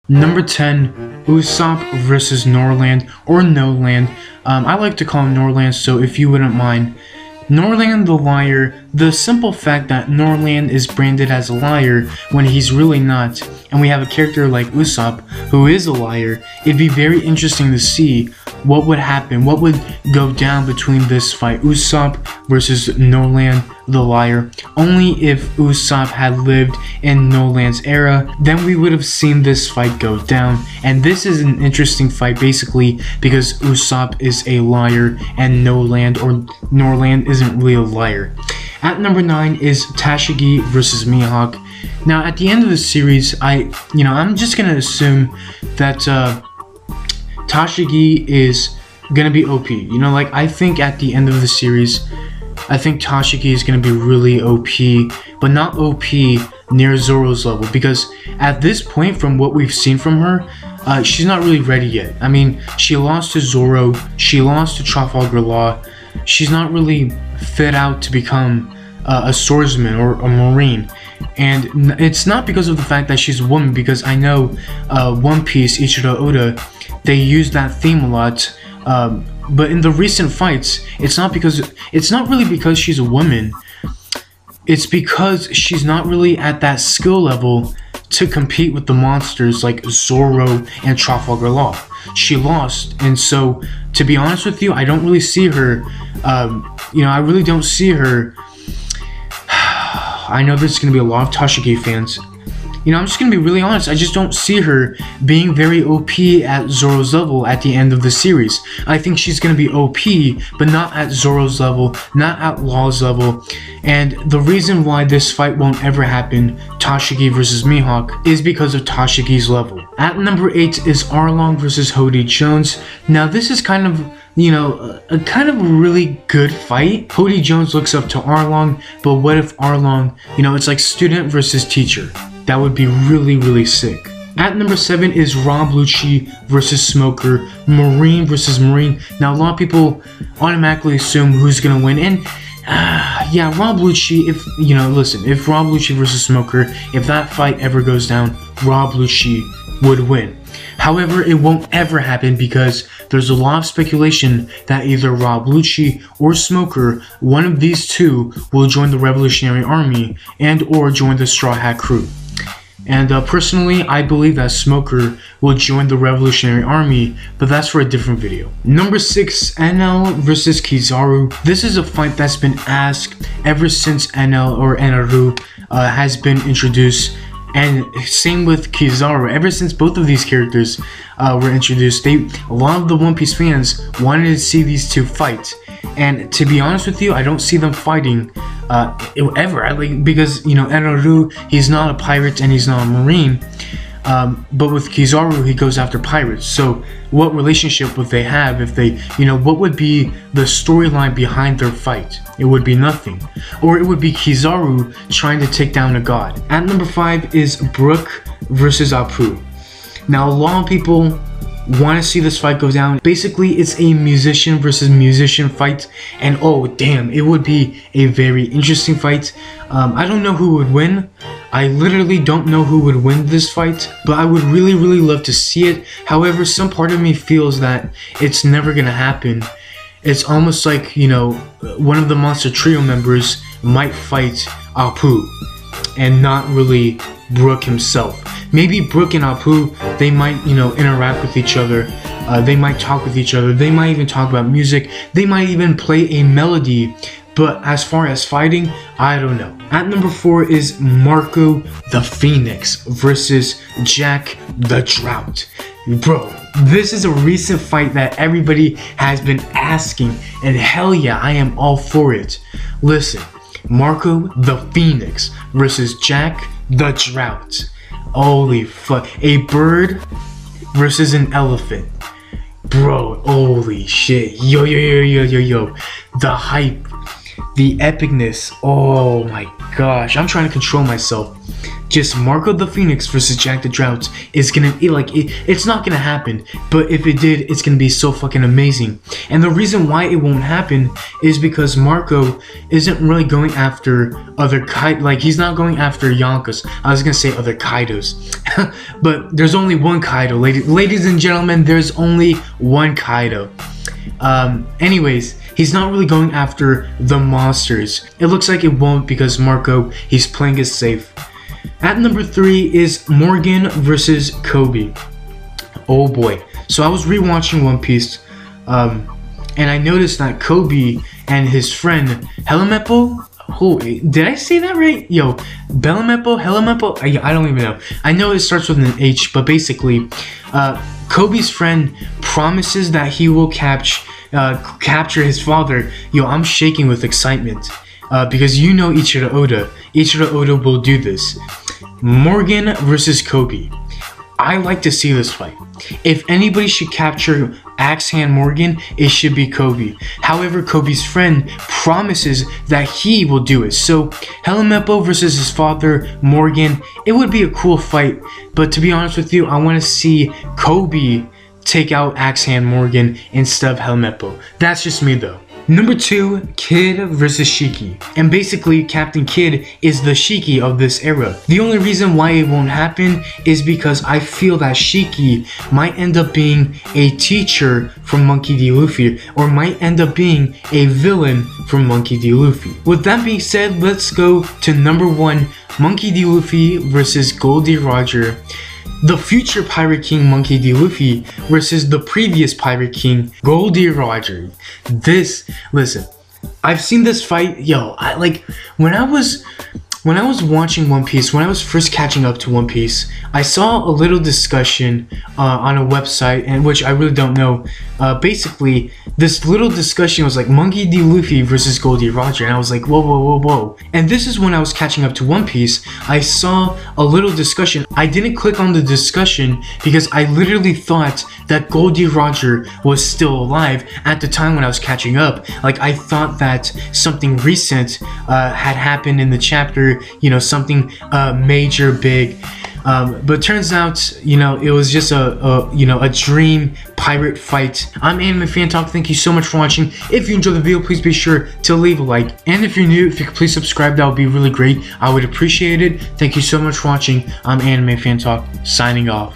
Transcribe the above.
Number 10, Usopp versus Norland, or Noland. I like to call him Norland, so if you wouldn't mind. Norland the liar, the simple fact that Norland is branded as a liar when he's really not, and we have a character like Usopp who is a liar, it'd be very interesting to see what would happen, what would go down between this fight, Usopp versus Norland the liar. Only if Usopp had lived in Noland's era, then we would have seen this fight go down. And this is an interesting fight basically because Usopp is a liar and Noland or Norland isn't really a liar. At number 9 is Tashigi versus Mihawk. Now at the end of the series, I'm just gonna assume that Tashigi is gonna be OP. I think at the end of the series, I think Tashigi is gonna be really OP, but not OP near Zoro's level, because at this point, from what we've seen from her, she's not really ready yet. I mean, she lost to Zoro, she lost to Trafalgar Law, she's not really fit out to become a swordsman or a marine. And it's not because of the fact that she's a woman, because I know One Piece, Ichiro Oda, they use that theme a lot. But in the recent fights, it's not really because she's a woman. It's because she's not really at that skill level to compete with the monsters like Zoro and Trafalgar Law. She lost, and so to be honest with you, I don't really see her. I really don't see her. I know there's gonna be a lot of Tashigi fans. I'm just gonna be really honest, I just don't see her being very OP at Zoro's level at the end of the series. I think she's gonna be OP, but not at Zoro's level, not at Law's level. And the reason why this fight won't ever happen, Tashigi versus Mihawk, is because of Tashigi's level. At number 8 is Arlong versus Hody Jones. Now this is kind of a kind of really good fight. Hody Jones looks up to Arlong, but what if Arlong, it's like student versus teacher. That would be really, really sick. At number 7 is Rob Lucci versus Smoker, Marine versus Marine. Now a lot of people automatically assume who's gonna win, and yeah, Rob Lucci, if Rob Lucci versus Smoker, if that fight ever goes down, Rob Lucci would win. However, it won't ever happen because there's a lot of speculation that either Rob Lucci or Smoker, one of these two, will join the Revolutionary Army and or join the Straw Hat Crew. And personally, I believe that Smoker will join the Revolutionary Army, but that's for a different video. Number 6, NL versus Kizaru. This is a fight that's been asked ever since NL or Enaru has been introduced. And same with Kizaru. Ever since both of these characters were introduced, a lot of the One Piece fans wanted to see these two fight. And to be honest with you, I don't see them fighting ever. Because Enaru, he's not a pirate and he's not a marine. But with Kizaru, he goes after pirates. So what relationship would they have if they, what would be the storyline behind their fight? It would be nothing. Or it would be Kizaru trying to take down a god. At number 5 is Brook versus Apu. Now a lot of people want to see this fight go down. Basically, it's a musician versus musician fight, and oh damn, it would be a very interesting fight. I don't know who would win. I literally don't know who would win this fight, but I would really love to see it. However, some part of me feels that it's never gonna happen. It's almost like, one of the Monster Trio members might fight Apu and not really Brook himself. Maybe Brook and Apu, they might, interact with each other. They might talk with each other. They might even talk about music. They might even play a melody. But as far as fighting, I don't know. At number 4 is Marco the Phoenix versus Jack the Drought. Bro, this is a recent fight that everybody has been asking, and hell yeah, I am all for it. Listen, Marco the Phoenix versus Jack the Drought. Holy fuck. A bird versus an elephant. Bro, holy shit. Yo. The hype. the epicness. Oh my gosh, I'm trying to control myself. Just Marco the Phoenix versus Jack the Drought is gonna be like, it's not gonna happen, but if it did, it's gonna be so fucking amazing. And the reason why it won't happen is because Marco isn't really going after other like he's not going after Yonkos. I was gonna say other Kaidos, but there's only one Kaido, ladies and gentlemen. There's only one Kaido. Anyways, he's not really going after the monsters. It looks like it won't because Marco, he's playing it safe. At number 3 is Morgan versus Kobe. Oh boy. So I was rewatching One Piece, and I noticed that Kobe and his friend Helamepo, oh, did I say that right? Yo, Helamepo? I don't even know. I know it starts with an H, but basically, Kobe's friend promises that he will capture his father. Yo, I'm shaking with excitement. Because you know Ichiro Oda. Ichiro Oda will do this. Morgan versus Kobe. I like to see this fight. If anybody should capture Axe Hand Morgan, it should be Kobe. However, Kobe's friend promises that he will do it. So, Helamepo versus his father, Morgan, it would be a cool fight. But to be honest with you, I want to see Kobe take out Axe Hand Morgan instead of Helamepo. That's just me though. Number 2, Kid versus Shiki. And basically, Captain Kid is the Shiki of this era. The only reason why it won't happen is because I feel that Shiki might end up being a teacher from Monkey D. Luffy, or might end up being a villain from Monkey D. Luffy. With that being said, let's go to number 1, Monkey D. Luffy versus Goldie Roger. The future Pirate King Monkey D. Luffy versus the previous Pirate King Goldie Roger. Listen, I've seen this fight, yo, when I was watching One Piece, when I was first catching up to One Piece, I saw a little discussion on a website, and which I really don't know. Basically, this little discussion was like Monkey D. Luffy versus Goldie Roger, and I was like, whoa. And this is when I was catching up to One Piece. I saw a little discussion. I didn't click on the discussion because I literally thought that Goldie Roger was still alive at the time when I was catching up. Like, I thought that something recent had happened in the chapter, you know, something major, big. But turns out, you know, it was just a dream pirate fight. I'm Anime Fan Talk. Thank you so much for watching. If you enjoyed the video, please be sure to leave a like. And if you're new, if you could please subscribe, that would be really great. I would appreciate it. Thank you so much for watching. I'm Anime Fan Talk, signing off.